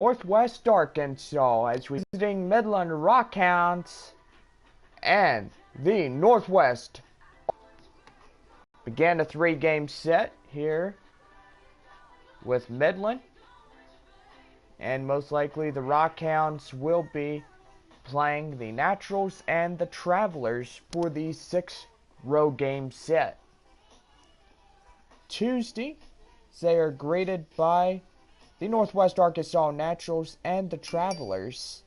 Northwest Arkansas as we're visiting Midland Rockhounds and the Northwest. Began a 3-game set here with Midland, and most likely the Rockhounds will be playing the Naturals and the Travelers for the 6-row game set. Tuesday, they are greeted by the Northwest Arkansas Naturals and the Travelers.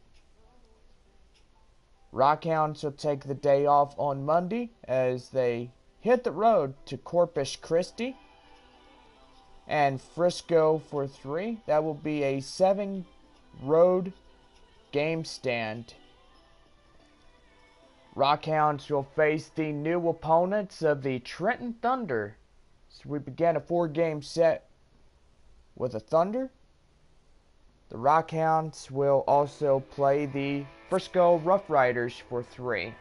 Rockhounds will take the day off on Monday as they hit the road to Corpus Christi and Frisco for 3. That will be a 7-road game stand. Rockhounds will face the new opponents of the Trenton Thunder. So we began a 4-game set with the Thunder. The Rockhounds will also play the Frisco Rough Riders for 3.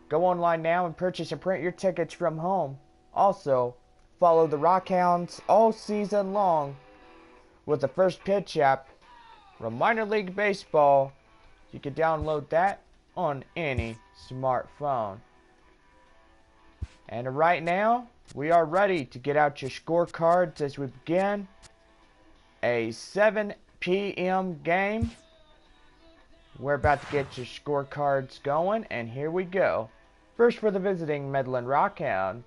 Go online now and purchase and print your tickets from home. Also, follow the Rockhounds all season long with the First Pitch app from Minor League Baseball. You can download that on any smartphone. And right now, we are ready to get out your scorecards as we begin a 7 p.m. game. We're about to get your scorecards going, and here we go. First for the visiting Midland Rockhounds.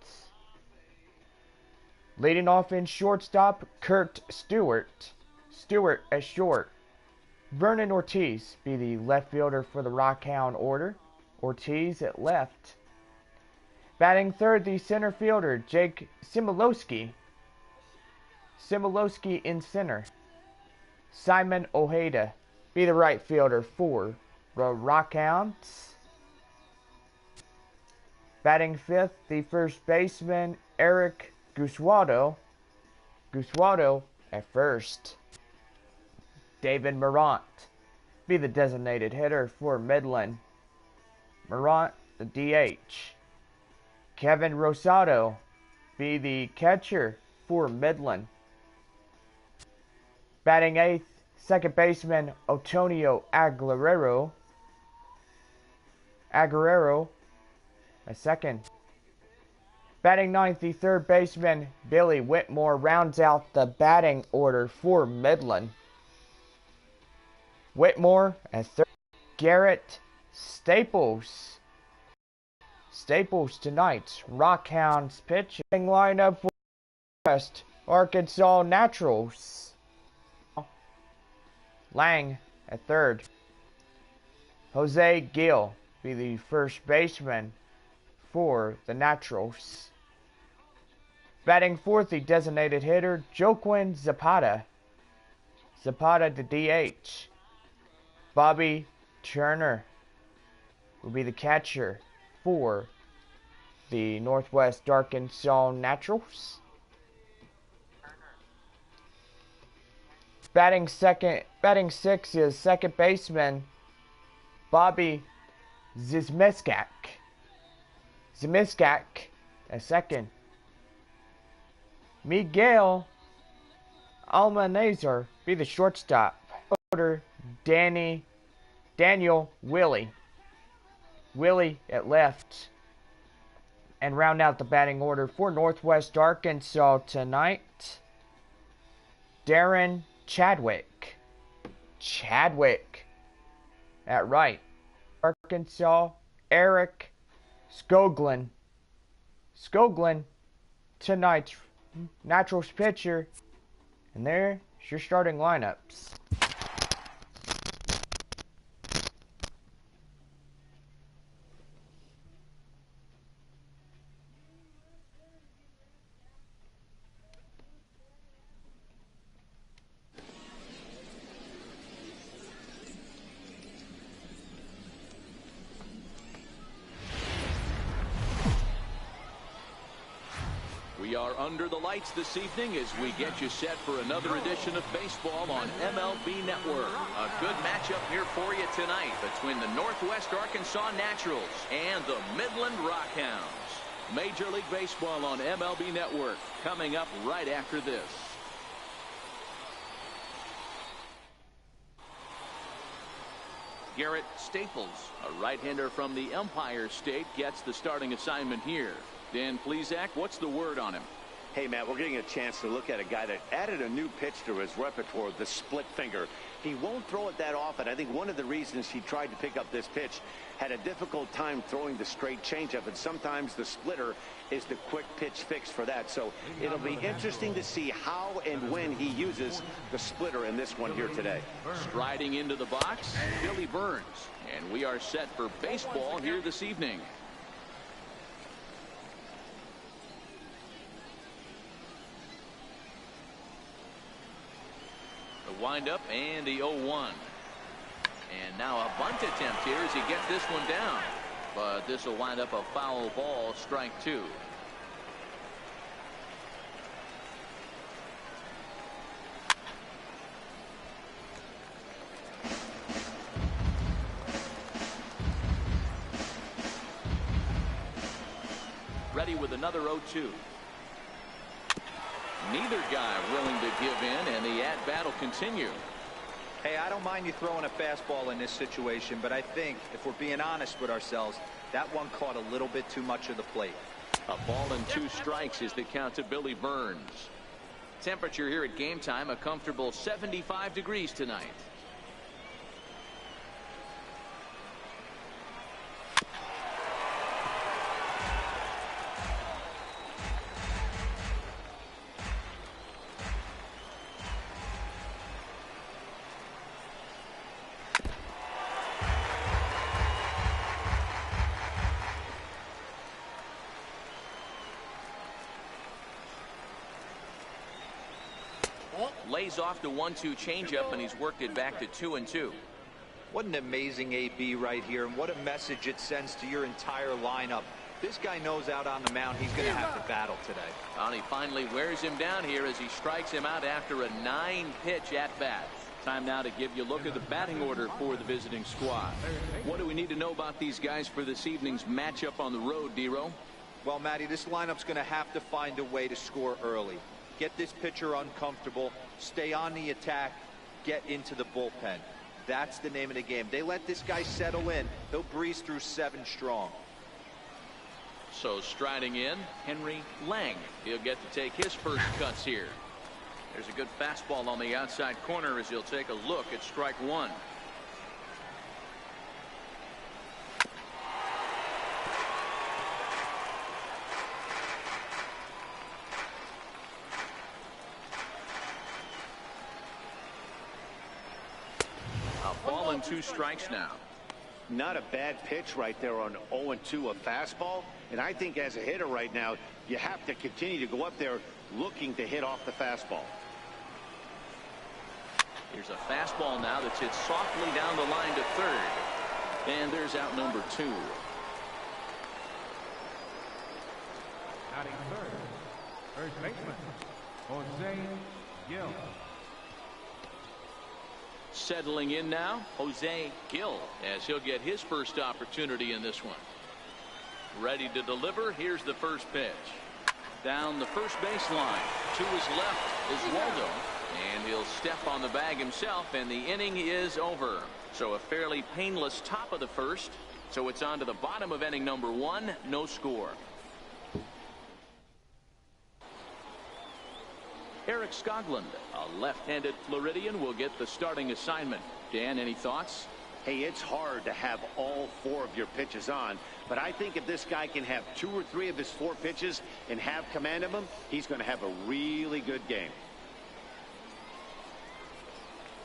Leading off in shortstop, Kurt Stewart. Stewart at short. Vernon Ortiz be the left fielder for the Rockhound order. Ortiz at left. Batting third, the center fielder, Jake Similowski. Similowski in center. Simon Ojeda be the right fielder for the Rockhounds. Batting fifth, the first baseman, Eric Guswado. Guswado at first. David Morant be the designated hitter for Midland. Morant, the DH. Kevin Rosado be the catcher for Midland. Batting eighth, second baseman Antonio Aguilera. Aguilera, a second. Batting ninth, the third baseman Billy Whitmore rounds out the batting order for Midland. Whitmore at third. Garrett Staples. Staples tonight's Rockhounds pitching lineup for West Arkansas Naturals. Lang at third. Jose Gill be the first baseman for the Naturals. Batting fourth, the designated hitter Joaquin Zapata. Zapata the DH. Bobby Turner will be the catcher for the Northwest Arkansas Naturals. Batting sixth is second baseman Bobby Zimiskak. Zimiskak at second. Miguel Almanazar be the shortstop. Order Daniel Willie at left. And round out the batting order for Northwest Arkansas tonight, Darren Chadwick at right. Arkansas, Eric Skoglund tonight's Naturals pitcher. And there's your starting lineups. We are under the lights this evening as we get you set for another edition of baseball on MLB Network. A good matchup here for you tonight between the Northwest Arkansas Naturals and the Midland Rockhounds. Major League Baseball on MLB Network coming up right after this. Garrett Staples, a right-hander from the Empire State, gets the starting assignment here. Dan Plesac, what's the word on him? Hey, Matt, we're getting a chance to look at a guy that added a new pitch to his repertoire, the split finger. He won't throw it that often. I think one of the reasons he tried to pick up this pitch, had a difficult time throwing the straight changeup, and sometimes the splitter is the quick pitch fix for that. So it'll be interesting to see how and when he uses the splitter in this one here today. Striding into the box, Billy Burns. And we are set for baseball here this evening. The windup and the 0-1. And now a bunt attempt here as he gets this one down. But this will wind up a foul ball, strike 2. Ready with another 0-2. Neither guy willing to give in, and the at-bat will continue. Hey, I don't mind you throwing a fastball in this situation, but I think if we're being honest with ourselves, that one caught a little bit too much of the plate. A ball and 2 strikes is the count to Billy Burns. Temperature here at game time, a comfortable 75 degrees tonight. Lays off the 1-2 changeup, and he's worked it back to 2-2. What an amazing AB right here, and what a message it sends to your entire lineup. This guy knows out on the mound he's going to have to battle today. And he finally wears him down here as he strikes him out after a 9-pitch at-bat. Time now to give you a look at the batting order for the visiting squad. What do we need to know about these guys for this evening's matchup on the road, Dero? Well, Matty, this lineup's going to have to find a way to score early. Get this pitcher uncomfortable, stay on the attack, get into the bullpen. That's the name of the game. They let this guy settle in, he'll breeze through 7 strong. So striding in, Henry Lang. He'll get to take his first cuts here. There's a good fastball on the outside corner as he'll take a look at strike 1. A ball and 2 strikes now. Not a bad pitch right there on 0-2, a fastball. And I think as a hitter right now, you have to continue to go up there looking to hit off the fastball. Here's a fastball now that's hit softly down the line to third. And there's out number 2. Batting third, first baseman, Jose Gil. Settling in now, Jose Gil, as he'll get his first opportunity in this one. Ready to deliver. Here's the first pitch. Down the first baseline. To his left is Waldo. And he'll step on the bag himself, and the inning is over. So a fairly painless top of the first. So it's on to the bottom of inning number 1. No score. Eric Skoglund, a left-handed Floridian, will get the starting assignment. Dan, any thoughts? Hey, it's hard to have all 4 of your pitches on, but I think if this guy can have 2 or 3 of his 4 pitches and have command of them, he's going to have a really good game.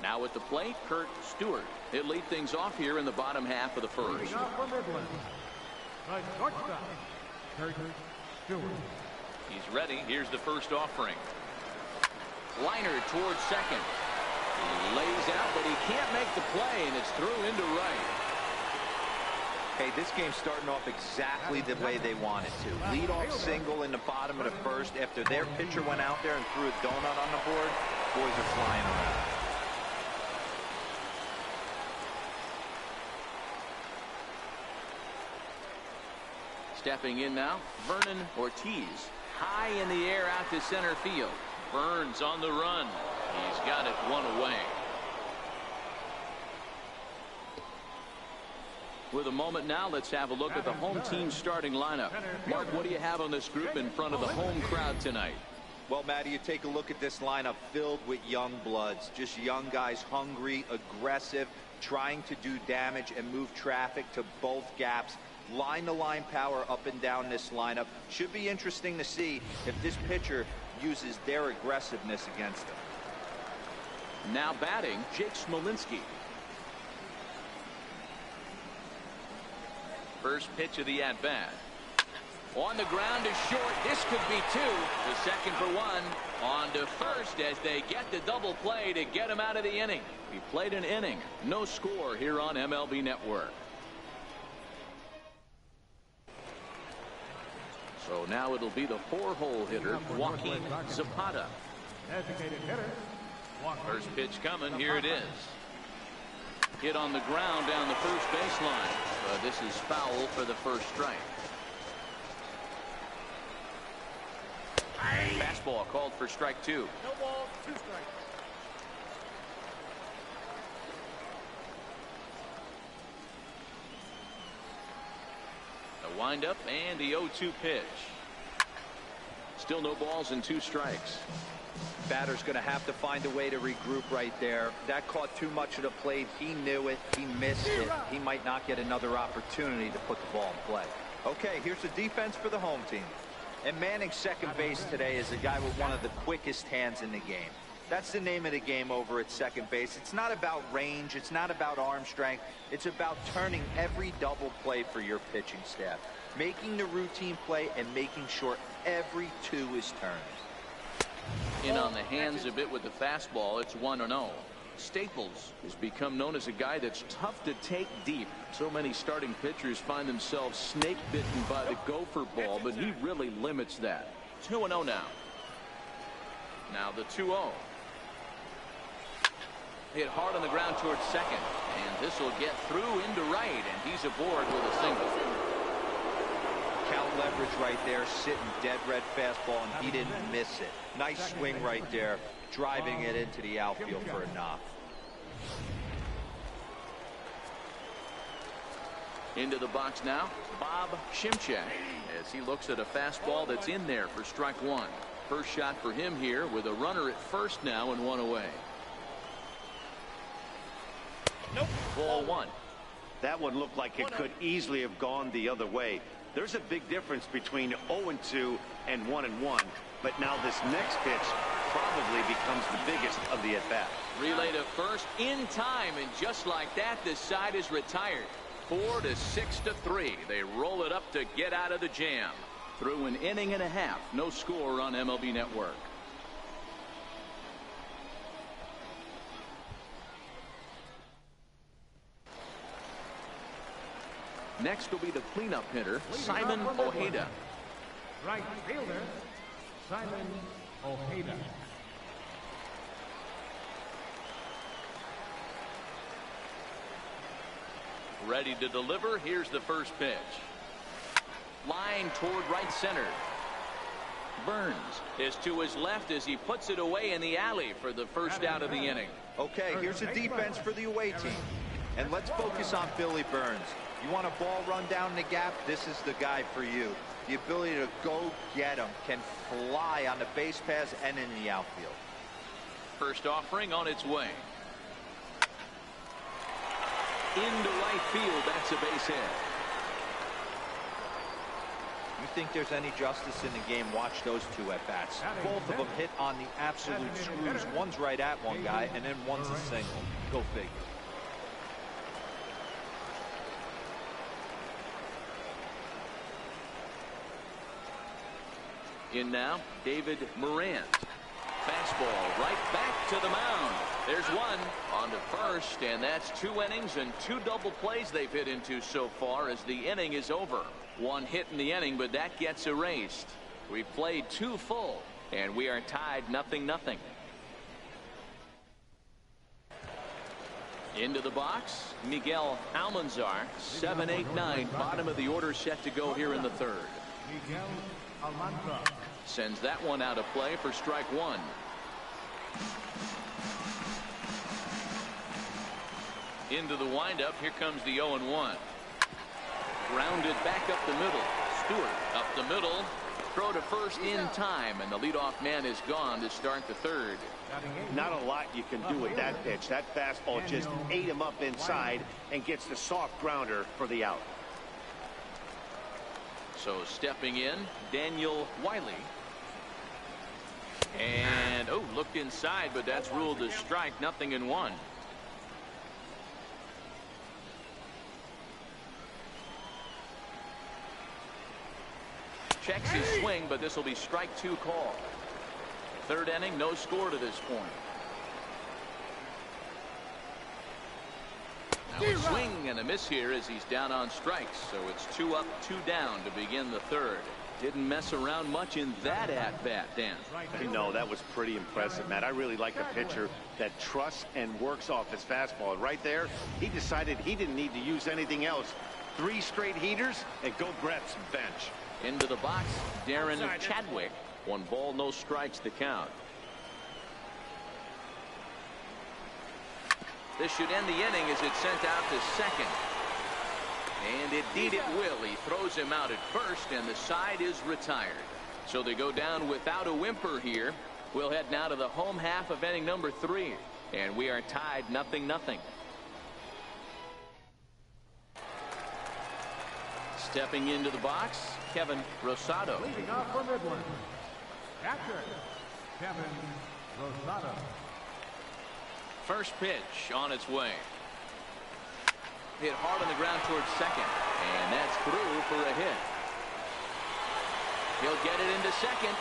Now at the plate, Kurt Stewart. He'll lead things off here in the bottom half of the first. From Midland, the shortstop, Kurt Stewart. He's ready. Here's the first offering. Liner towards second. He lays out, but he can't make the play, and it's through into right. Hey, this game's starting off exactly the way they want it to. Lead off single in the bottom of the first. After their pitcher went out there and threw a donut on the board, boys are flying around. Stepping in now, Vernon Ortiz. High in the air out to center field. Burns on the run. He's got it 1 away. With a moment now, let's have a look at the home team starting lineup. Mark, what do you have on this group in front of the home crowd tonight? Well, Matty, you take a look at this lineup filled with young bloods. Just young guys, hungry, aggressive, trying to do damage and move traffic to both gaps. Line-to-line power up and down this lineup. Should be interesting to see if this pitcher uses their aggressiveness against them. Now batting, Jake Smolinski. First pitch of the at-bat. On the ground is short. This could be two. The second for one. On to first as they get the double play to get him out of the inning. He played an inning. No score here on MLB Network. So now it'll be the 4-hole hitter, Joaquin Zapata. Designated hitter. First pitch coming. Here it is. Hit on the ground down the first baseline. This is foul for the first strike. Fastball called for strike 2. No ball, 2 strikes. The windup and the 0-2 pitch. Still no balls and 2 strikes. Batter's going to have to find a way to regroup right there. That caught too much of the plate. He knew it. He missed it. He might not get another opportunity to put the ball in play. Okay, here's the defense for the home team. And manning second base today is a guy with one of the quickest hands in the game. That's the name of the game over at second base. It's not about range. It's not about arm strength. It's about turning every double play for your pitching staff. Making the routine play and making sure every 2 is turned. In on the hands a bit with the fastball. It's 1-0. Staples has become known as a guy that's tough to take deep. So many starting pitchers find themselves snake bitten by the gopher ball, but he really limits that. 2-0 now. Now the 2-0. Hit hard on the ground towards second, and this will get through into right, and he's aboard with a single. Count leverage right there, sitting dead red fastball, and he didn't miss it. Nice swing right there, driving it into the outfield for a knock. Into the box now, Bob Shimchak, as he looks at a fastball that's in there for strike 1. First shot for him here with a runner at first now and 1 away. Nope. Ball 1. That one looked like it could easily have gone the other way. There's a big difference between 0-2 and 1-1. But now this next pitch probably becomes the biggest of the at-bat. Relay to first in time, and just like that, this side is retired. 4-6-3. They roll it up to get out of the jam. Through an inning and a half, no score on MLB Network. Next will be the cleanup hitter, Simon Ojeda. Right fielder, Simon Ojeda. Ready to deliver. Here's the first pitch. Line toward right center. Burns is to his left as he puts it away in the alley for the first out of the inning. Okay, here's the defense for the away team. And let's focus on Billy Burns. You want a ball run down the gap? This is the guy for you. The ability to go get him, can fly on the base paths and in the outfield. First offering on its way. Into right field. That's a base hit. You think there's any justice in the game? Watch those 2 at bats. Both of them hit on the absolute screws. One's right at one guy, and then one's a single. Go figure. In now, David Morant. Fastball right back to the mound. There's one on to first, and that's 2 innings and 2 double plays they've hit into so far as the inning is over. 1 hit in the inning, but that gets erased. We've played 2 full, and we are tied 0-0. Into the box, Miguel Almanzar, 7, 8, 9, bottom of the order set to go here in the 3rd. Miguel Almanzar. Sends that one out of play for strike 1. Into the windup. Here comes the 0-1. Grounded back up the middle. Stewart up the middle. Throw to first in time, and the leadoff man is gone to start the third. Not a lot you can do with that pitch. That fastball just ate him up inside and gets the soft grounder for the out. So stepping in, Daniel Wiley. And, oh, looked inside, but that's ruled a strike, 0-1. Checks his swing, but this will be strike 2 call. Third inning, no score to this point. Now a swing and a miss here as he's down on strikes. So it's 2 up, 2 down to begin the third. Didn't mess around much in that at-bat, Dan. No, that was pretty impressive, Matt. I really like a pitcher that trusts and works off his fastball. Right there, he decided he didn't need to use anything else. 3 straight heaters and go grab some bench. Into the box, Darren Chadwick. 1 ball, no strikes to count. This should end the inning as it's sent out to second. And indeed it will. He throws him out at first, and the side is retired. So they go down without a whimper here. We'll head now to the home half of inning number 3. And we are tied 0-0. Stepping into the box, Kevin Rosado. Leading off for Midland, catcher, Kevin Rosado. First pitch on its way. Hit hard on the ground towards second. And that's through for a hit. He'll get it into second.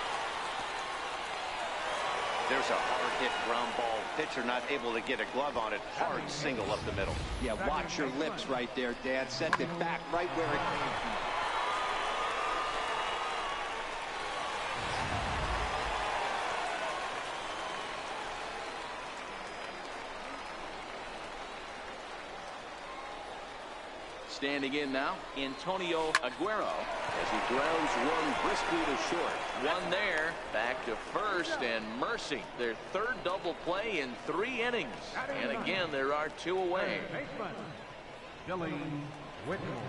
There's a hard hit ground ball. Pitcher not able to get a glove on it. Hard single up the middle. Yeah, watch your lips right there, Dad. Sent it back right where it came from. Standing in now, Antonio Aguero as he grounds one briskly to short. One there, back to first, and mercy. Their third double play in 3 innings. And again, there are 2 away. Baseman, Billy Whitmore.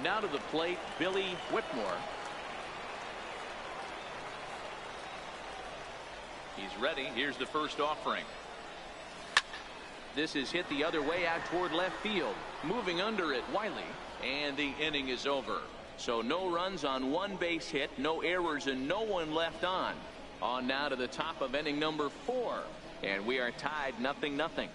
Now to the plate, Billy Whitmore. He's ready. Here's the first offering. This is hit the other way out toward left field. Moving under it, Wiley. And the inning is over. So no runs on 1 base hit, no errors, and no one left on. On now to the top of inning number 4. And we are tied 0-0.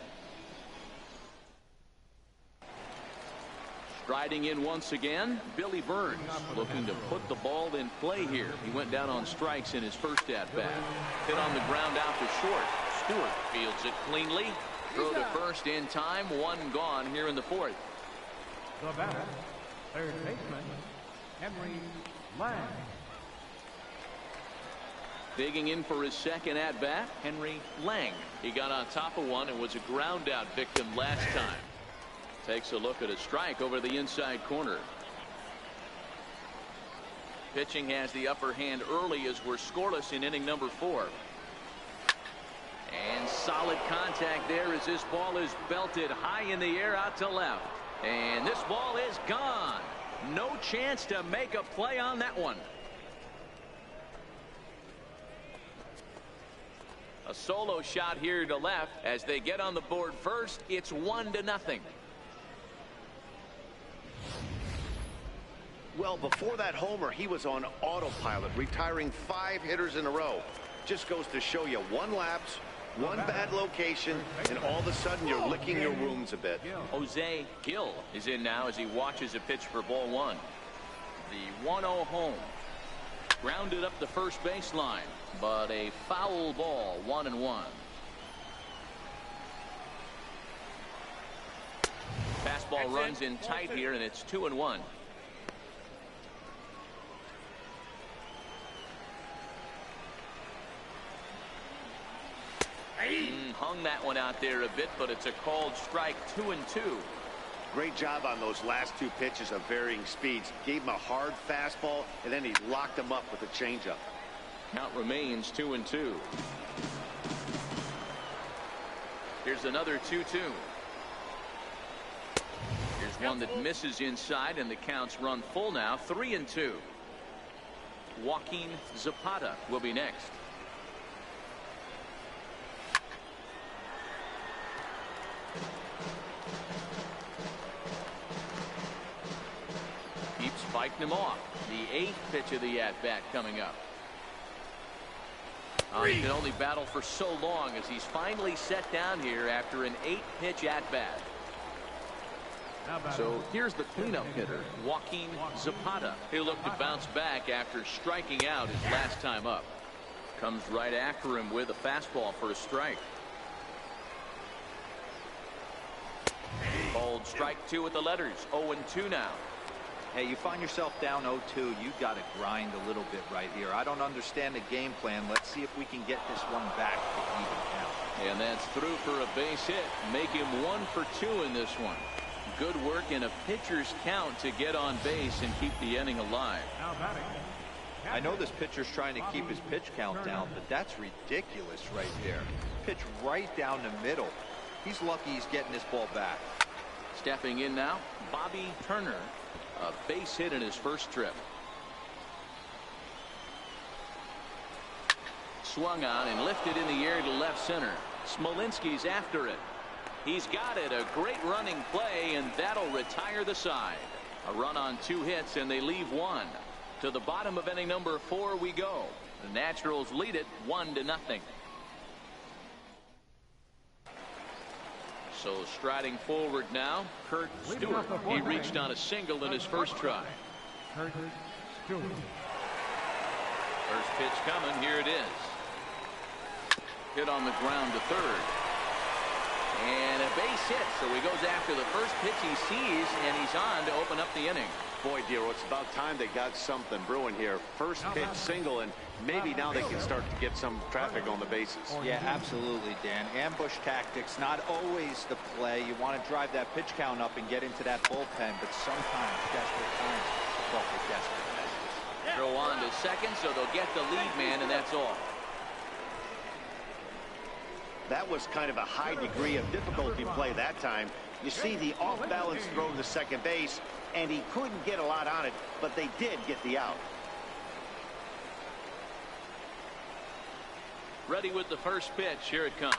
Striding in once again, Billy Burns, looking to put the ball in play here. He went down on strikes in his first at-bat. Hit on the ground out to short. Stewart fields it cleanly. Throw to first in time. 1 gone here in the 4th. The batter, third baseman, Henry Lang. Digging in for his second at-bat, Henry Lang. He got on top of one and was a ground-out victim last time. Takes a look at a strike over the inside corner. Pitching has the upper hand early as we're scoreless in inning number 4. And solid contact there as this ball is belted high in the air out to left. And this ball is gone. No chance to make a play on that one. A solo shot here to left as they get on the board first. It's 1-0. Well, before that homer, he was on autopilot, retiring 5 hitters in a row. Just goes to show you 1 lapse, 1 bad location, and all of a sudden you're licking your wounds a bit. Jose Gil is in now as he watches a pitch for ball 1. The 1-0 home. Grounded up the first baseline, but a foul ball, 1-1. Fastball runs in tight here, and it's 2-1. Hung that one out there a bit, but it's a called strike. 2-2. Great job on those last 2 pitches of varying speeds. Gave him a hard fastball, and then he locked him up with a changeup. Count remains 2-2. Here's another 2-2. Here's one that misses inside, and the counts run full now. 3-2. Joaquin Zapata will be next. Keeps fighting him off. The 8th pitch of the at-bat coming up. He can only battle for so long as he's finally set down here after an 8-pitch at-bat. So here's the cleanup hitter, Joaquin Zapata. He'll look to bounce back after striking out his last time up. Comes right after him with a fastball for a strike. Called strike 2 with the letters. 0-2 now. Hey, you find yourself down 0-2, you got to grind a little bit right here. I don't understand the game plan. Let's see if we can get this one back to even count. And that's through for a base hit. Make him 1 for 2 in this one. Good work in a pitcher's count to get on base and keep the inning alive. I know this pitcher's trying to keep his pitch count down, but that's ridiculous right there. Pitch right down the middle. He's lucky he's getting this ball back. Stepping in now, Bobby Turner. A base hit in his first trip. Swung on and lifted in the air to left center. Smolinski's after it. He's got it. A great running play, and that'll retire the side. A run on 2 hits, and they leave 1. To the bottom of inning number 4 we go. The Naturals lead it 1-0. So striding forward now, Kurt Stewart. He reached on a single in his first try. Kurt Stewart. First pitch coming. Here it is. Hit on the ground to third. And a base hit. So he goes after the first pitch he sees, and he's on to open up the inning. Boy, Dero, it's about time they got something brewing here. First pitch single, and maybe now they can start to get some traffic on the bases. Yeah, absolutely, Dan. Ambush tactics, not always the play. You want to drive that pitch count up and get into that bullpen, but sometimes desperate times call for desperate measures. Throw on to second, so they'll get the lead man, and that's all. That was kind of a high degree of difficulty play that time. You see the off-balance throw to second base, and he couldn't get a lot on it, but they did get the out. Ready with the first pitch. Here it comes.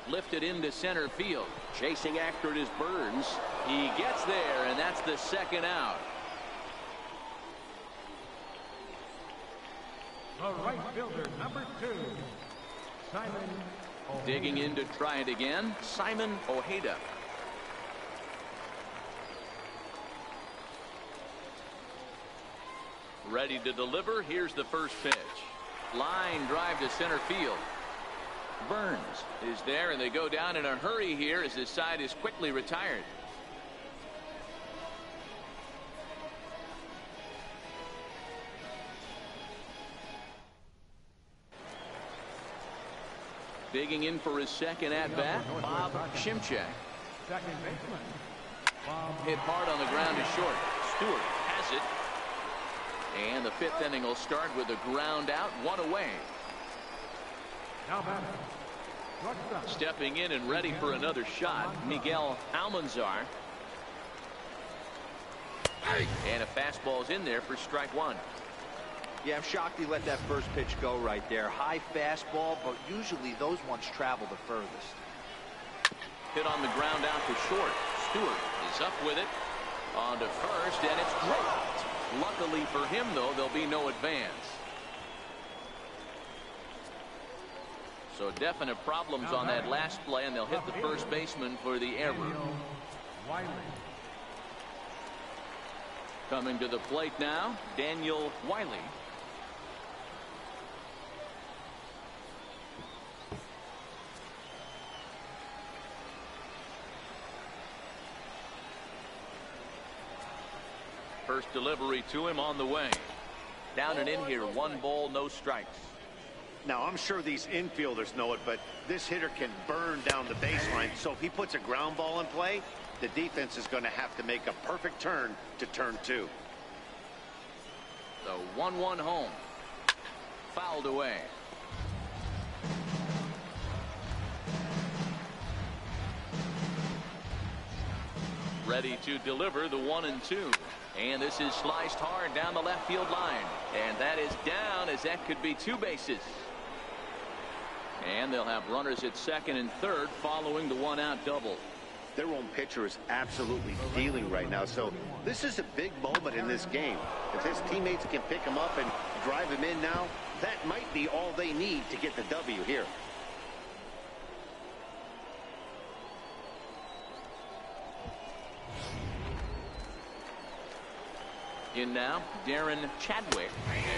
Lifted into center field. Chasing after it is Burns. He gets there, and that's the second out. The right fielder, number 2, Simon Ojeda. Digging in to try it again, Simon Ojeda. Ready to deliver. Here's the first pitch. Line drive to center field. Burns is there, and they go down in a hurry here as his side is quickly retired. Digging in for his second at-bat, Bob Shimchak. Second baseman, Bob. Hit hard on the ground to short. Stewart has it. And the 5th inning will start with a ground out, 1 away. Now batter, shortstop. Stepping in and ready for another shot, Miguel Almanzar. And a fastball's in there for strike 1. Yeah, I'm shocked he let that first pitch go right there. High fastball, but usually those ones travel the furthest. Hit on the ground out to short. Stewart is up with it. On to first, and it's dropped. Luckily for him, though, there'll be no advance. So definite problems on that last play, and they'll hit the first baseman for the error. Wiley. Coming to the plate now, Daniel Wiley. First delivery to him on the way. Down and in here, 1 ball, no strikes. Now, I'm sure these infielders know it, but this hitter can burn down the baseline. So if he puts a ground ball in play, the defense is going to have to make a perfect turn to turn 2. The 1-1 home. Fouled away. Ready to deliver the 1-2. And this is sliced hard down the left field line. And that is down, as that could be 2 bases. And they'll have runners at second and third following the 1-out double. Their own pitcher is absolutely dealing right now, so this is a big moment in this game. If his teammates can pick him up and drive him in now, that might be all they need to get the W here. In now, Darren Chadwick,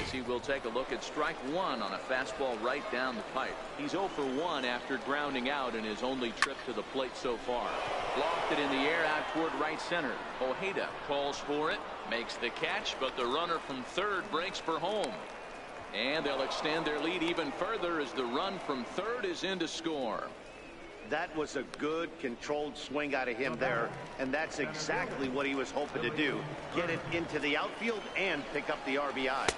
as he will take a look at strike 1 on a fastball right down the pipe. He's 0 for 1 after grounding out in his only trip to the plate so far. Lofted in the air out toward right center. Ojeda calls for it, makes the catch, but the runner from third breaks for home. And they'll extend their lead even further as the run from third is in to score. That was a good controlled swing out of him there, and that's exactly what he was hoping to do. Get it into the outfield and pick up the RBI.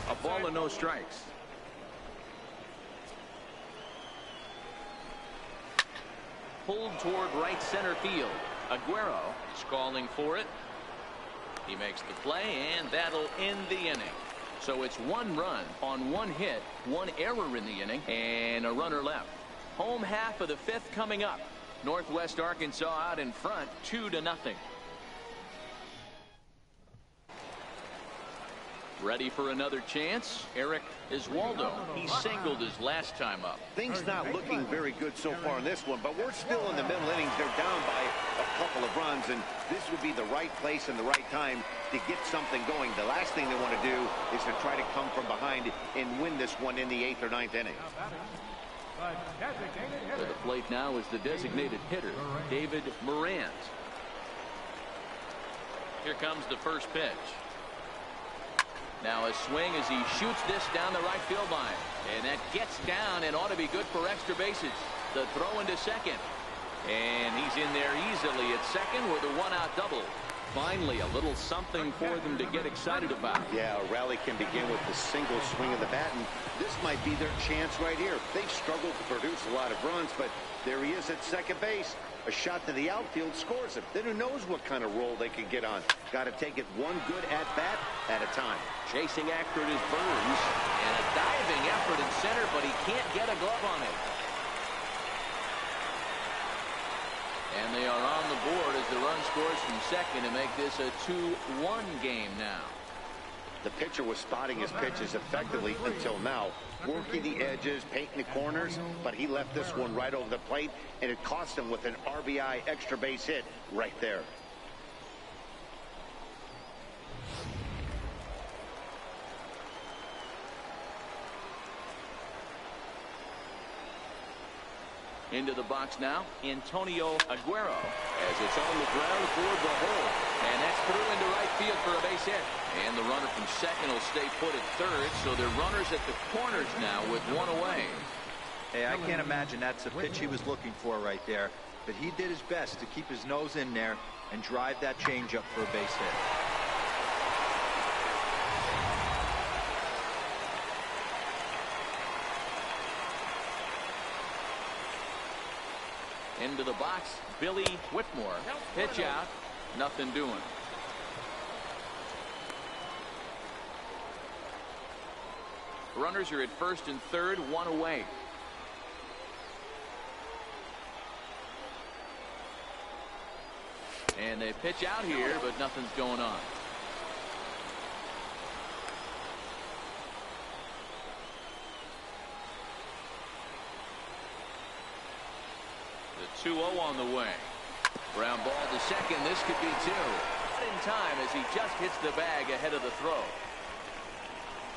A ball and no strikes. Pulled toward right center field. Aguero is calling for it. He makes the play, and that'll end the inning. So it's 1 run on 1 hit, 1 error in the inning, and a runner left. Home half of the 5th coming up. Northwest Arkansas out in front, 2-0. Ready for another chance. Eric Iswaldo. He singled his last time up. Things not looking very good so far in this one, but we're still in the middle innings. They're down by a couple of runs, and this would be the right place and the right time to get something going. The last thing they want to do is to try to come from behind and win this one in the 8th or 9th inning. To the plate now is the designated hitter, David Morant. Here comes the first pitch. Now a swing as he shoots this down the right field line. And that gets down and ought to be good for extra bases. The throw into second. And he's in there easily at second with a 1-out double. Finally, a little something for them to get excited about. Yeah, a rally can begin with the single swing of the bat, and this might be their chance right here. They've struggled to produce a lot of runs, but there he is at second base. A shot to the outfield scores it. Then who knows what kind of roll they can get on. Got to take it one good at-bat at a time. Chasing after it is Burns, and a diving effort in center, but he can't get a glove on it. And they are on the board as the run scores from second to make this a 2-1 game now. The pitcher was spotting his pitches effectively until now, working the edges, painting the corners, but he left this one right over the plate, and it cost him with an RBI extra base hit right there. Into the box now, Antonio Aguero, as it's on the ground toward the hole. And that's through into right field for a base hit. And the runner from second will stay put at third, so they're runners at the corners now with 1 away. Hey, I can't imagine that's the pitch he was looking for right there. But he did his best to keep his nose in there and drive that changeup for a base hit. Into the box, Billy Whitmore. Pitch out, nothing doing. Runners are at first and third, 1 away. And they pitch out here, but nothing's going on. The 2-0 on the way. Ground ball to second. This could be 2. Not in time as he just hits the bag ahead of the throw.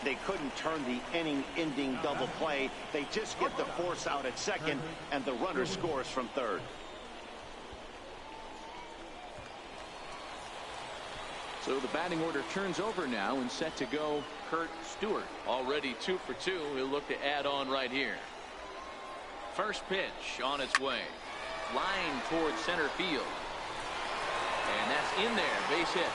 They couldn't turn the inning-ending double play. They just get the force out at second, and the runner scores from third. So the batting order turns over now, and set to go Kurt Stewart. Already 2 for 2. He'll look to add on right here. First pitch on its way. Line towards center field. And that's in there. Base hit.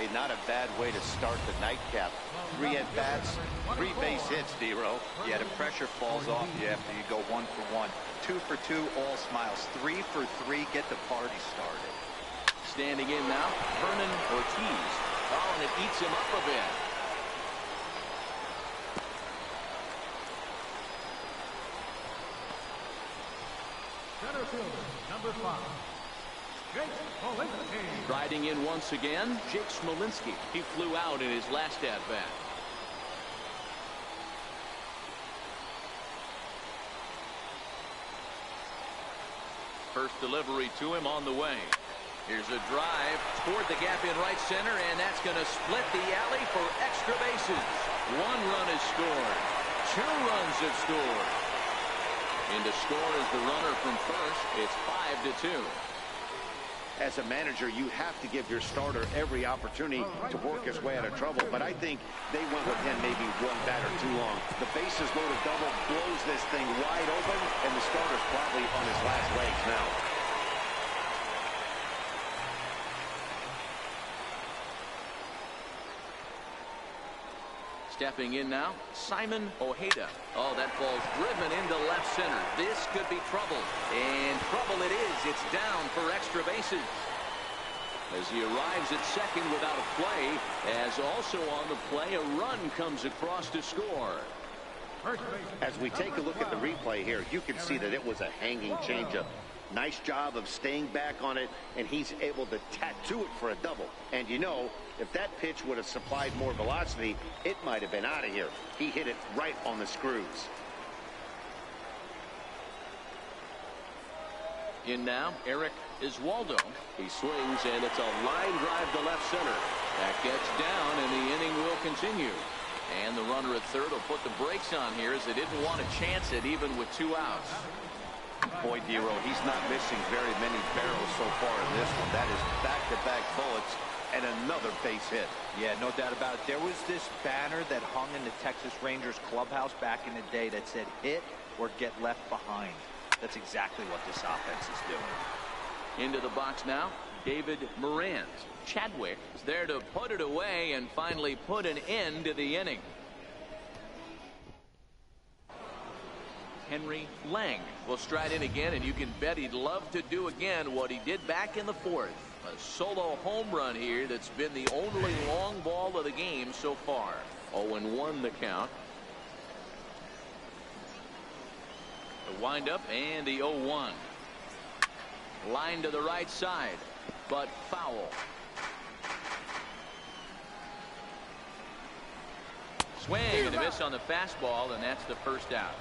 Hey, not a bad way to start the nightcap. 3 at-bats, 3 base hits, D-Row. Yeah, the pressure falls off you after you go 1 for 1. 2 for 2, all smiles. 3 for 3, get the party started. Standing in now, Vernon Ortiz. Oh, and it eats him up a bit. Center fielder, number 5, Jake Smolinski. Striding in once again, Jake Smolinski. He flew out in his last at-bat. First delivery to him on the way. Here's a drive toward the gap in right center, and that's going to split the alley for extra bases. 1 run is scored. 2 runs have scored. In to score is the runner from first. It's 5-2. As a manager, you have to give your starter every opportunity to work his way out of trouble. But I think they went with him maybe 1 batter too long. The bases loaded double blows this thing wide open, and the starter's probably on his last legs now. Stepping in now, Simon Ojeda. Oh, that ball's driven into left center. This could be trouble. And trouble it is. It's down for extra bases. As he arrives at second without a play, as also on the play, a run comes across to score. As we take a look at the replay here, you can see that it was a hanging changeup. Nice job of staying back on it, and he's able to tattoo it for a double. And you know, if that pitch would have supplied more velocity, it might have been out of here. He hit it right on the screws. In now, Eric Iswaldo. He swings, and it's a line drive to left center. That gets down, and the inning will continue. And the runner at third will put the brakes on here as they didn't want to chance it even with 2 outs. Boy, D-Row, he's not missing very many barrels so far in this one. That is back-to-back bullets and another base hit. Yeah, no doubt about it. There was this banner that hung in the Texas Rangers clubhouse back in the day that said hit or get left behind. That's exactly what this offense is doing. Into the box now, David Morant. Chadwick is there to put it away and finally put an end to the inning. Henry Lang will stride in again, and you can bet he'd love to do again what he did back in the 4th. A solo home run here that's been the only long ball of the game so far. 0-1 the count. The windup and the 0-1. Line to the right side, but foul. Swing and a miss on the fastball, and that's the first out.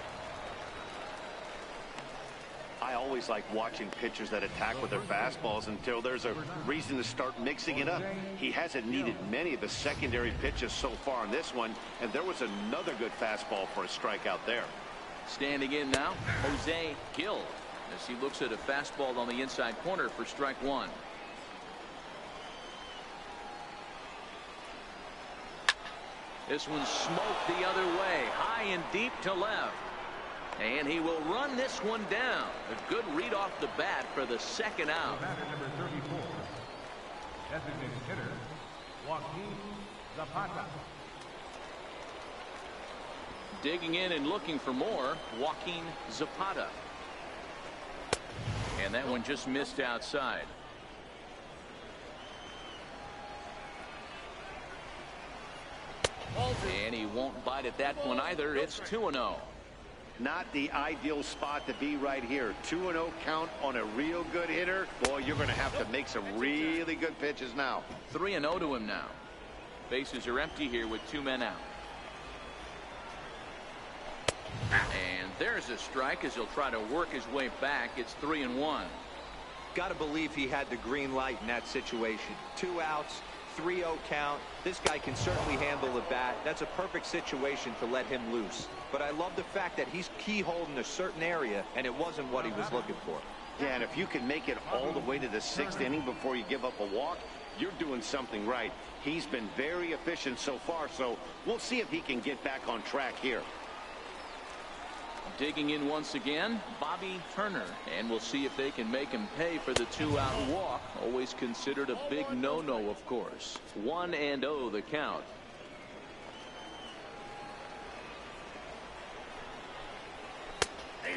I always like watching pitchers that attack with their fastballs until there's a reason to start mixing it up. He hasn't needed many of the secondary pitches so far in this one, and there was another good fastball for a strikeout there. Standing in now, Jose Gil, as he looks at a fastball on the inside corner for strike 1. This one's smoked the other way, high and deep to left. And he will run this one down. A good read off the bat for the second out. Batter number 34, designated hitter, Joaquin Zapata. Digging in and looking for more, Joaquin Zapata. And that one just missed outside. And he won't bite at that one either. It's 2-0. Not the ideal spot to be right here. 2-0 count on a real good hitter. Boy, you're going to have to make some really good pitches now. 3-0 to him now. Bases are empty here with 2 men out. And there's a strike as he'll try to work his way back. It's 3-1. Got to believe he had the green light in that situation. 2 outs, 3-0 count. This guy can certainly handle the bat. That's a perfect situation to let him loose. But I love the fact that he's keyholed in a certain area, and it wasn't what he was looking for. Yeah, and if you can make it all the way to the 6th inning before you give up a walk, you're doing something right. He's been very efficient so far, so we'll see if he can get back on track here. Digging in once again, Bobby Turner, and we'll see if they can make him pay for the 2-out walk. Always considered a big no-no, of course. 1-0 the count.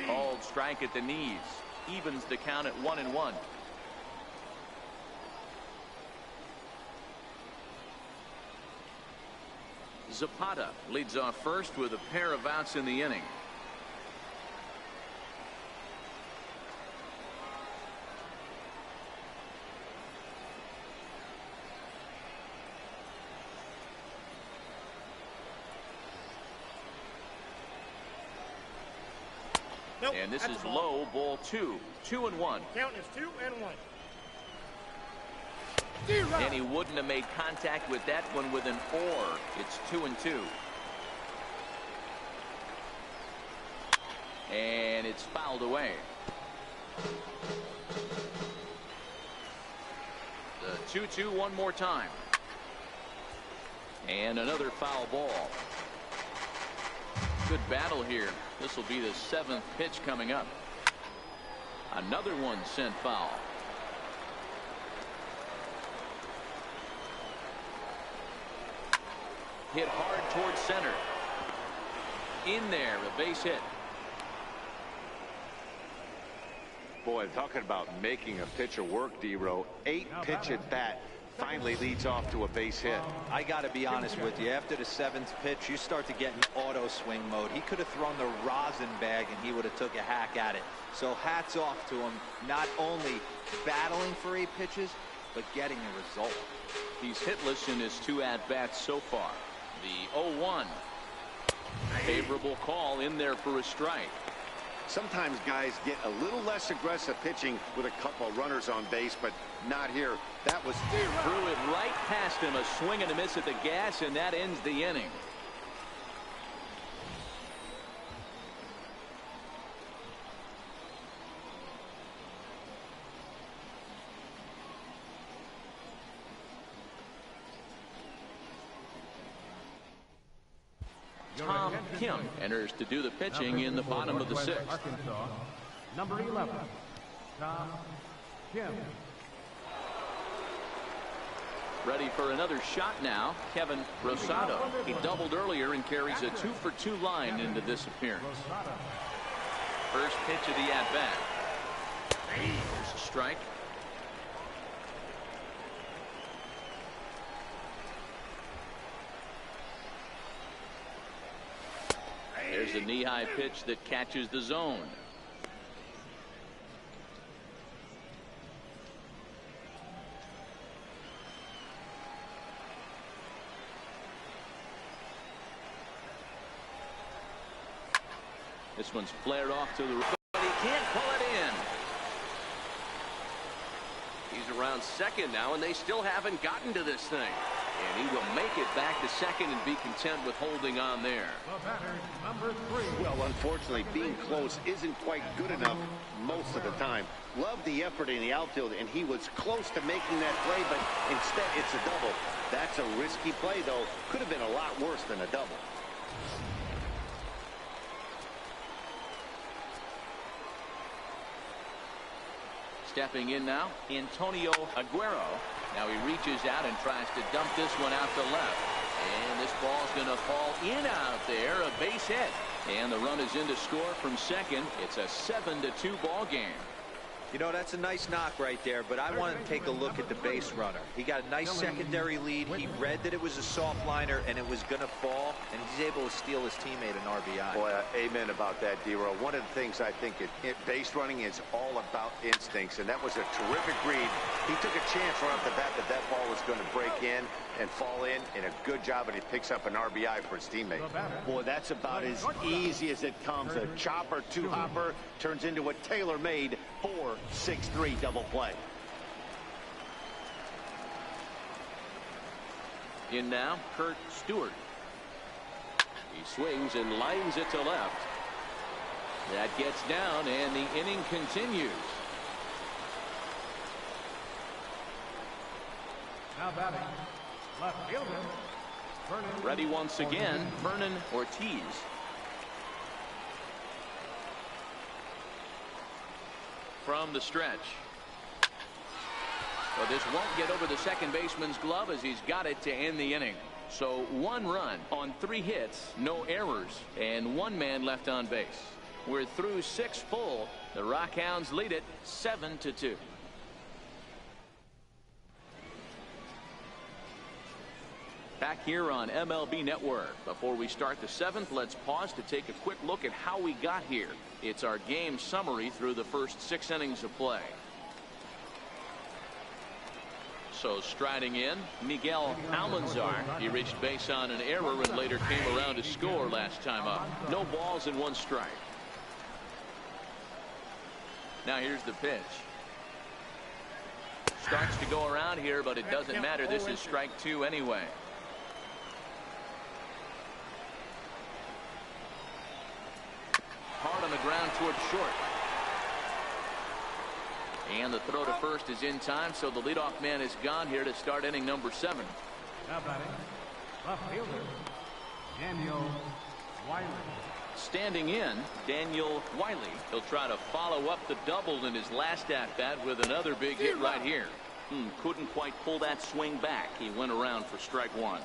Called strike at the knees. Evens the count at 1-1. Zapata leads off first with a pair of outs in the inning. Nope, and this that's is a ball. low, ball 2. 2-1. Count is 2-1. And he wouldn't have made contact with that one with an or. It's 2-2. And it's fouled away. The 2-2 one more time. And another foul ball. Good battle here. This will be the 7th pitch coming up. Another one sent foul. Hit hard towards center. In there, a base hit. Boy, talking about making a pitcher work, D-Row. 8 pitch at bat finally leads off to a base hit. I got to be honest with you. After the 7th pitch, you start to get in auto swing mode. He could have thrown the rosin bag and he would have took a hack at it. So hats off to him, not only battling for 8 pitches, but getting a result. He's hitless in his 2 at-bats so far. The 0-1. Favorable call in there for a strike. Sometimes guys get a little less aggressive pitching with a couple of runners on base, but not here. That was threw it right past him. A swing and a miss at the gas, and that ends the inning. Tom Kim enters to do the pitching in the bottom of the 6th. Arkansas, number 11, Tom Kim. Ready for another shot now, Kevin Rosado. He doubled earlier and carries a 2-for-2 line into this appearance. First pitch of the at-bat. There's a strike. There's a knee-high pitch that catches the zone. This one's flared off to the right, but he can't pull it in. He's around second now, and they still haven't gotten to this thing. And he will make it back to second and be content with holding on there. The batter, number 3. well, unfortunately, being close isn't quite good enough most of the time. Love the effort in the outfield, and he was close to making that play, but instead it's a double. That's a risky play, though. Could have been a lot worse than a double. Stepping in now, Antonio Aguero. Now he reaches out and tries to dump this one out to left. And this ball's going to fall in out there, a base hit. And the run is in to score from second. It's a 7-2 ball game. You know, that's a nice knock right there, but I want to take a look at the base runner. He got a nice secondary lead. He read that it was a soft liner and it was going to fall, and he's able to steal his teammate an RBI. Boy, amen about that, D-Row. One of the things I think base running is all about instincts, and that was a terrific read. He took a chance right off the bat that that ball was going to break in and fall in, and a good job, and he picks up an RBI for his teammate. Boy, that's about as easy as it comes. A chopper, 2-hopper turns into a tailor-made 4-6-3 double play. In now, Kurt Stewart. He swings and lines it to left. That gets down, and the inning continues. Now batting, left fielder, Vernon. Ready once again, Vernon Ortiz. from the stretch. But this won't get over the second baseman's glove as he's got it to end the inning. So 1 run on 3 hits, no errors, and 1 man left on base. We're through 6 full. The Rockhounds lead it 7-2. Back here on MLB Network. Before we start the 7th, let's pause to take a quick look at how we got here. It's our game summary through the first 6 innings of play. So striding in, Miguel Almanzar. He reached base on an error and later came around to score last time up. No balls and 1 strike. Now here's the pitch. Starts to go around here, but it doesn't matter. This is strike 2 anyway. Hard on the ground towards short. And the throw to first is in time, so the leadoff man is gone here to start inning number 7. Now batting, left fielder, Daniel Wiley. Standing in, Daniel Wiley. He'll try to follow up the double in his last at-bat with another big hit right here. Couldn't quite pull that swing back. He went around for strike 1.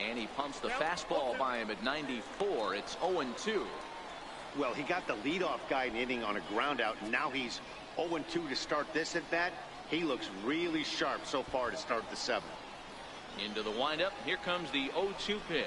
And he pumps the fastball by him at 94. It's 0-2. Well, he got the leadoff guy in inning on a ground out, and now he's 0-2 to start this at bat. He looks really sharp so far to start the 7th. Into the windup. Here comes the 0-2 pitch.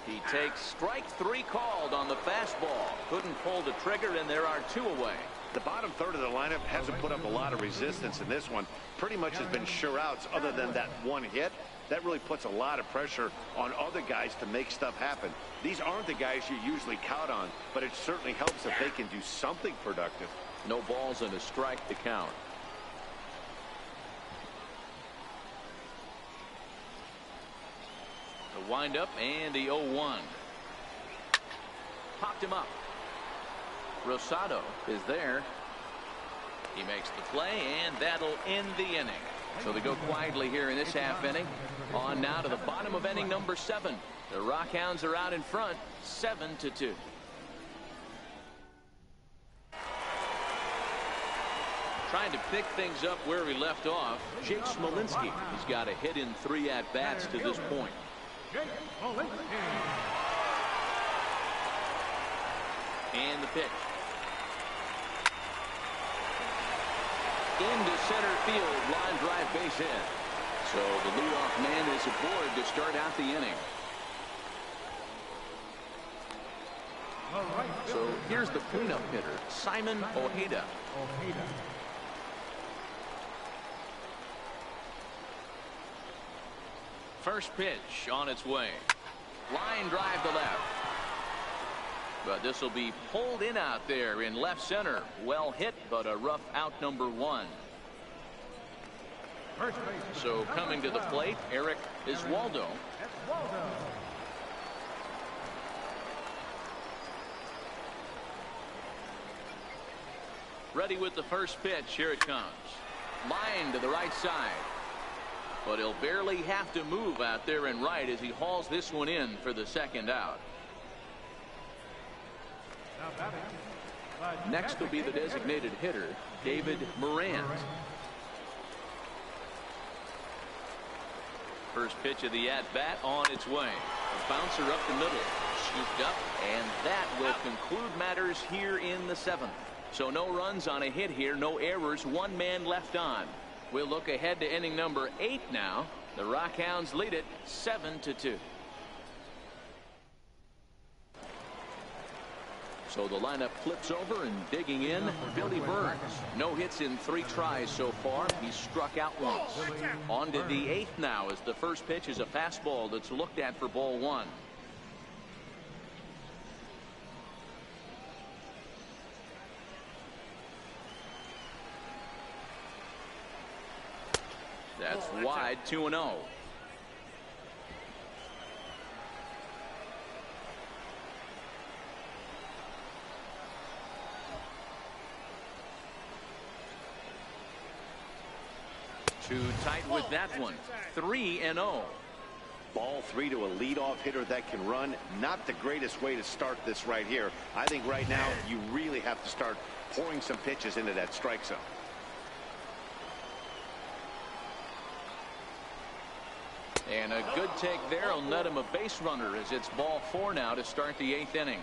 He takes strike 3 called on the fastball. Couldn't pull the trigger, and there are 2 away. The bottom third of the lineup hasn't put up a lot of resistance in this one. Pretty much has been sure outs other than that 1 hit. That really puts a lot of pressure on other guys to make stuff happen. These aren't the guys you usually count on, but it certainly helps if they can do something productive. No balls and a strike to count. The windup and the 0-1. Popped him up. Rosado is there. He makes the play, and that'll end the inning. So they go quietly here in this half inning. On now to the bottom of inning number 7. The Rockhounds are out in front, 7-2. Trying to pick things up where we left off. Jake Smolinski. He's got a hit in 3 at-bats to this point. And the pitch. Into center field, line drive base hit. So the leadoff man is aboard to start out the inning. So here's the cleanup hitter, Simon Ojeda. First pitch on its way. Line drive to left. But this will be pulled in out there in left center. Well hit, but a rough out number 1. So coming to the plate, Eric Iswaldo. Ready with the first pitch. Here it comes. Line to the right side. But he'll barely have to move out there in right as he hauls this one in for the 2nd out. Next will be the designated hitter, David Morant. First pitch of the at-bat on its way. A bouncer up the middle. Scooped up, and that will conclude matters here in the 7th. So no runs on a hit here, no errors, 1 man left on. We'll look ahead to inning number 8 now. The Rockhounds lead it 7-2. So the lineup flips over, and digging in, Billy Burns. No hits in 3 tries so far. He's struck out once. On to the 8th now as the first pitch is a fastball that's looked at for ball 1. That's wide, 2-0. Too tight with that one. 3-0. Ball 3 to a leadoff hitter that can run. Not the greatest way to start this right here. I think right now you really have to start pouring some pitches into that strike zone. And a good take there will net him a base runner as it's ball 4 now to start the 8th inning.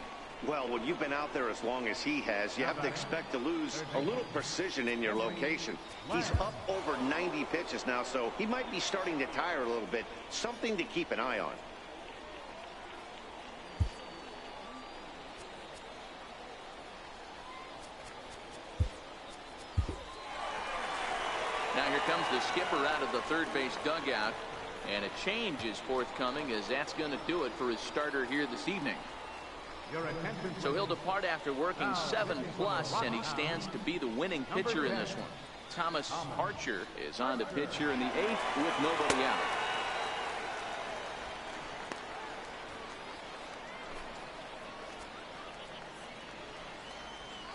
Well, when you've been out there as long as he has, you have to expect to lose a little precision in your location. He's up over 90 pitches now, so he might be starting to tire a little bit. Something to keep an eye on. Now here comes the skipper out of the third base dugout, and a change is forthcoming as that's going to do it for his starter here this evening. So he'll depart after working 7+, and he stands to be the winning pitcher in this one. Thomas Archer is on the pitch here in the 8th with nobody out.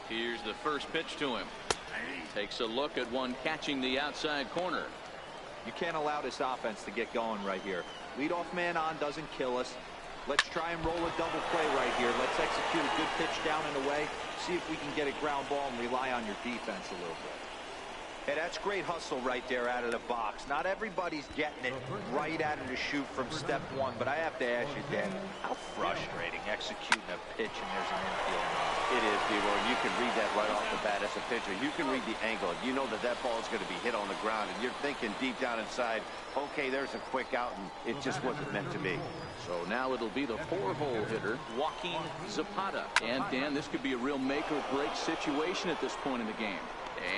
Here's the first pitch to him. Takes a look at one catching the outside corner. You can't allow this offense to get going right here. Leadoff man on doesn't kill us. Let's try and roll a double play right here. Let's execute a good pitch down and away. See if we can get a ground ball and rely on your defense a little bit. Hey, that's great hustle right there out of the box. Not everybody's getting it right out of the chute from step 1, but I have to ask you, Dan, how frustrating executing a pitch and there's an infield run. It is, D-Roy, and you can read that right off the bat as a pitcher. You can read the angle. You know that that ball is going to be hit on the ground, and you're thinking deep down inside, okay, there's a quick out, and it just wasn't meant to be. So now it'll be the 4-hole hitter, Joaquin Zapata. And, Dan, this could be a real make-or-break situation at this point in the game.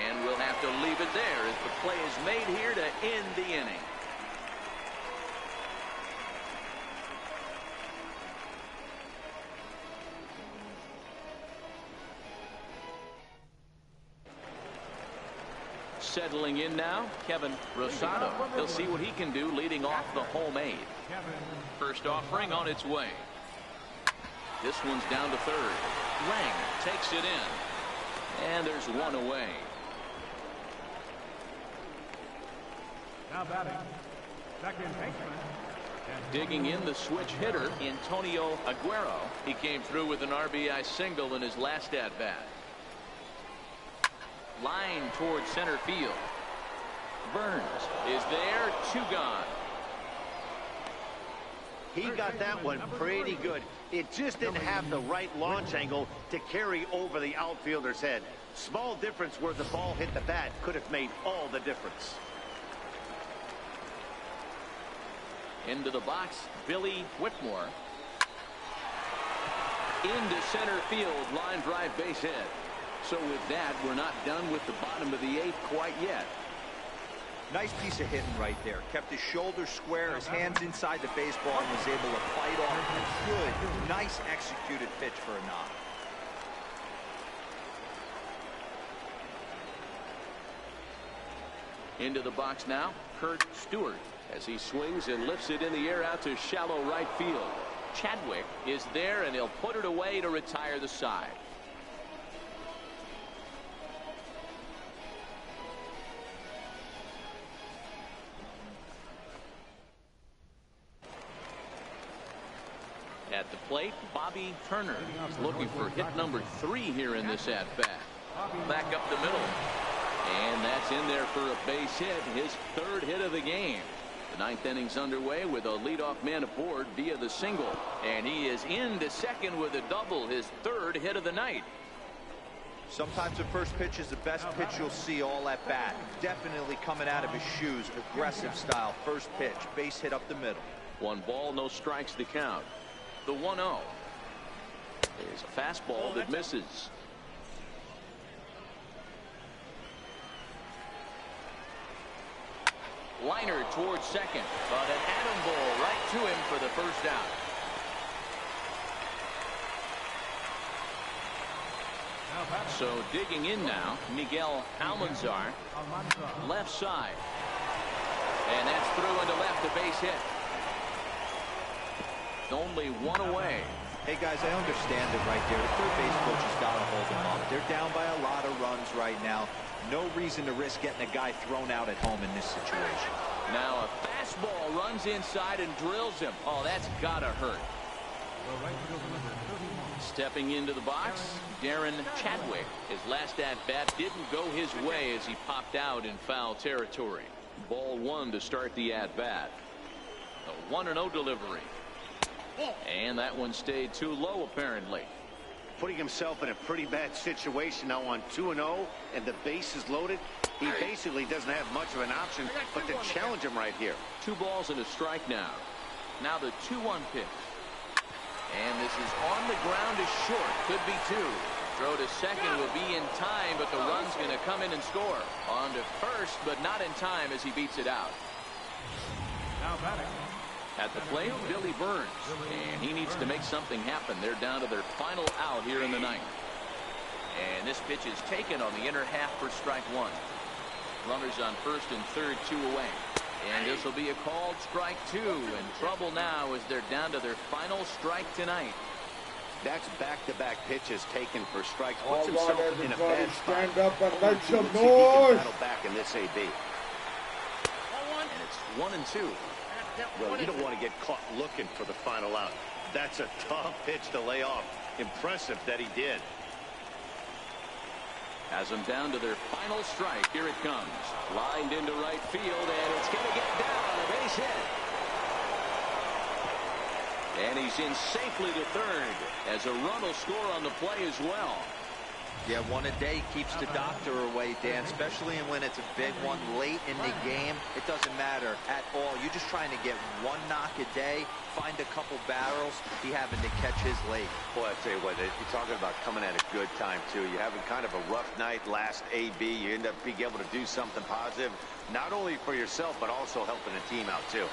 And we'll have to leave it there as the play is made here to end the inning. Settling in now, Kevin Rosado. He'll see what he can do leading off the home 8. First offering on its way. This one's down to third. Lang takes it in. And there's one away. Now batting, second baseman. Digging in the switch hitter, Antonio Aguero. He came through with an RBI single in his last at-bat. Line towards center field. Burns is there, 2 gone. He got that one pretty good. It just didn't have the right launch angle to carry over the outfielder's head. Small difference where the ball hit the bat could have made all the difference. Into the box, Billy Whitmore. Into center field, line drive base hit. So with that, we're not done with the bottom of the 8th quite yet. Nice piece of hitting right there. Kept his shoulders square, his hands inside the baseball, and was able to fight off a good, nice executed pitch for a knock. Into the box now, Kurt Stewart, as he swings and lifts it in the air out to shallow right field. Chadwick is there, and he'll put it away to retire the side. At the plate, Bobby Turner is looking for hit number 3 here in this at-bat. Back up the middle. And that's in there for a base hit, his 3rd hit of the game. The 9th inning's underway with a leadoff man aboard via the single. And he is into second with a double, his 3rd hit of the night. Sometimes the first pitch is the best pitch you'll see all at bat. Definitely coming out of his shoes, aggressive style, first pitch, base hit up the middle. 1 ball, no strikes to count. The 1-0 is a fastball that misses. Liner towards second, but an atom ball right to him for the first out. So digging in now, Miguel Almanzar, left side. And that's through into left, a base hit. Only 1 away. Hey guys, I understand it right there. The third base coach has got to hold them up. They're down by a lot of runs right now. No reason to risk getting a guy thrown out at home in this situation. Now a fast fastball runs inside and drills him. Oh, that's gotta hurt. Stepping into the box, Darren Chadwick. His last at-bat didn't go his way as he popped out in foul territory. Ball one to start the at-bat. A 1-0 delivery. And that one stayed too low, apparently. Putting himself in a pretty bad situation now on 2-0, and the base is loaded. He basically doesn't have much of an option but to challenge him right here. 2 balls and a strike now. Now the 2-1 pitch. And this is on the ground is short. Could be 2. Throw to second will be in time, but the run's going to come in and score. On to first, but not in time as he beats it out. Now batting. At the plate, Billy Burns. And he needs to make something happen. They're down to their final out here in the 9th. And this pitch is taken on the inner half for strike 1. Runners on first and third, 2 away. And this will be a called strike 2. And trouble now as they're down to their final strike tonight. That's back-to-back pitches taken for strikes. All Puts right, himself in a everybody, bad spot. stand up and make See some if he can noise. battle back in this AB. And it's 1 and 2. Well, you don't want to get caught looking for the final out. That's a tough pitch to lay off. Impressive that he did. Has them down to their final strike. Here it comes. Lined into right field, and it's going to get down. A base hit. And he's in safely to third as a run will score on the play as well. Yeah, one a day keeps the doctor away, Dan, especially when it's a big one late in the game. It doesn't matter at all. You're just trying to get one knock a day, find a couple barrels. He having to catch his late. Boy, I tell you what, you're talking about coming at a good time, too. You're having kind of a rough night last AB. You end up being able to do something positive, not only for yourself, but also helping the team out, too.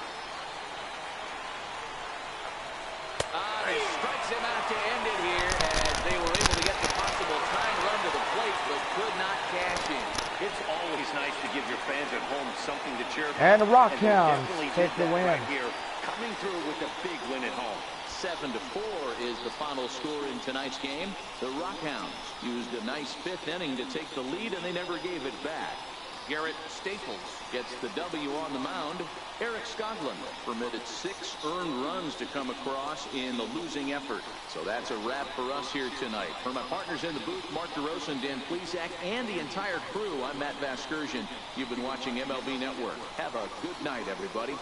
He strikes him out to end it here as they were able to get the possible tying run to the plate, but could not cash in. It's always nice to give your fans at home something to cheer about. And the Rockhounds definitely take did the that win. right here, coming through with a big win at home. 7-4 is the final score in tonight's game. The Rockhounds used a nice 5th inning to take the lead, and they never gave it back. Garrett Staples gets the W on the mound. Eric Skoglund permitted 6 earned runs to come across in the losing effort. So that's a wrap for us here tonight. For my partners in the booth, Mark DeRosa and Dan Plesac, and the entire crew, I'm Matt Vasgersian. You've been watching MLB Network. Have a good night, everybody.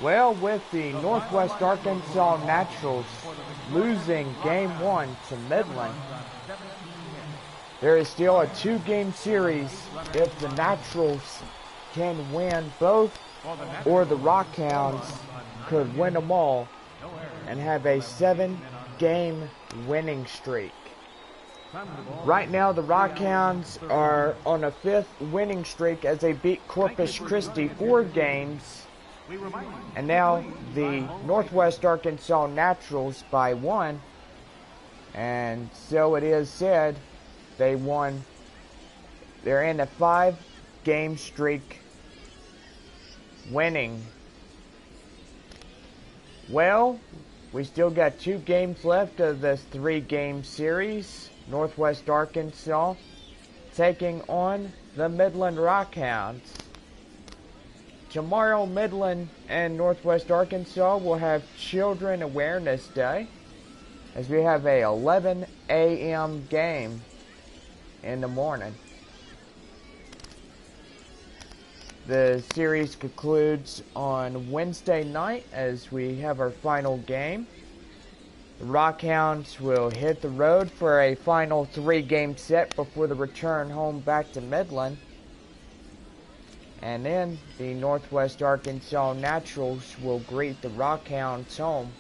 Well, with the Northwest Arkansas Naturals losing Game 1 to Midland, there is still a 2-game series if the Naturals can win both, or the Rockhounds could win them all and have a 7-game winning streak. Right now, the Rockhounds are on a 5th winning streak as they beat Corpus Christi 4 games. And now the Northwest Arkansas Naturals by 1. And so it is said they won. They're in a 5-game streak winning. Well, we still got 2 games left of this 3-game series. Northwest Arkansas taking on the Midland Rockhounds. Tomorrow, Midland and Northwest Arkansas will have Children Awareness Day, as we have a 11 a.m. game in the morning. The series concludes on Wednesday night as we have our final game. The Rockhounds will hit the road for a final 3-game set before the return home back to Midland. And then the Northwest Arkansas Naturals will greet the Rockhounds home.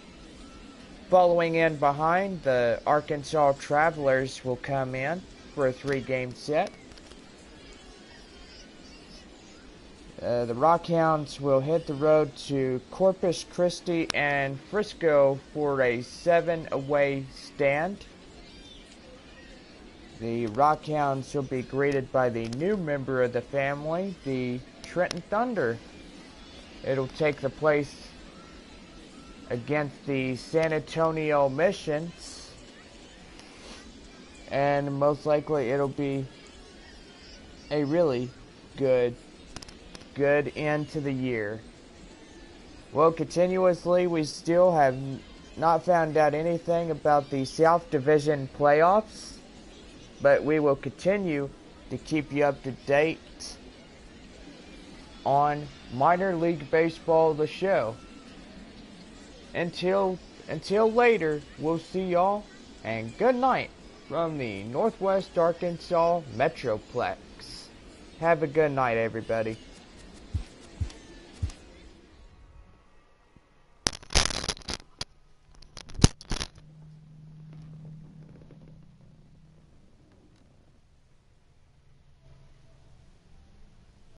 Following in behind, the Arkansas Travelers will come in for a 3-game set. The Rockhounds will hit the road to Corpus Christi and Frisco for a 7-away stand. The Rockhounds will be greeted by the new member of the family, the Trenton Thunder. It'll take the place against the San Antonio Missions. and most likely it'll be a really good end to the year. Well, continuously, we still have not found out anything about the South Division playoffs, but we will continue to keep you up to date on Minor League Baseball, the show. Until later, we'll see y'all, and good night from the Northwest Arkansas Metroplex. Have a good night, everybody.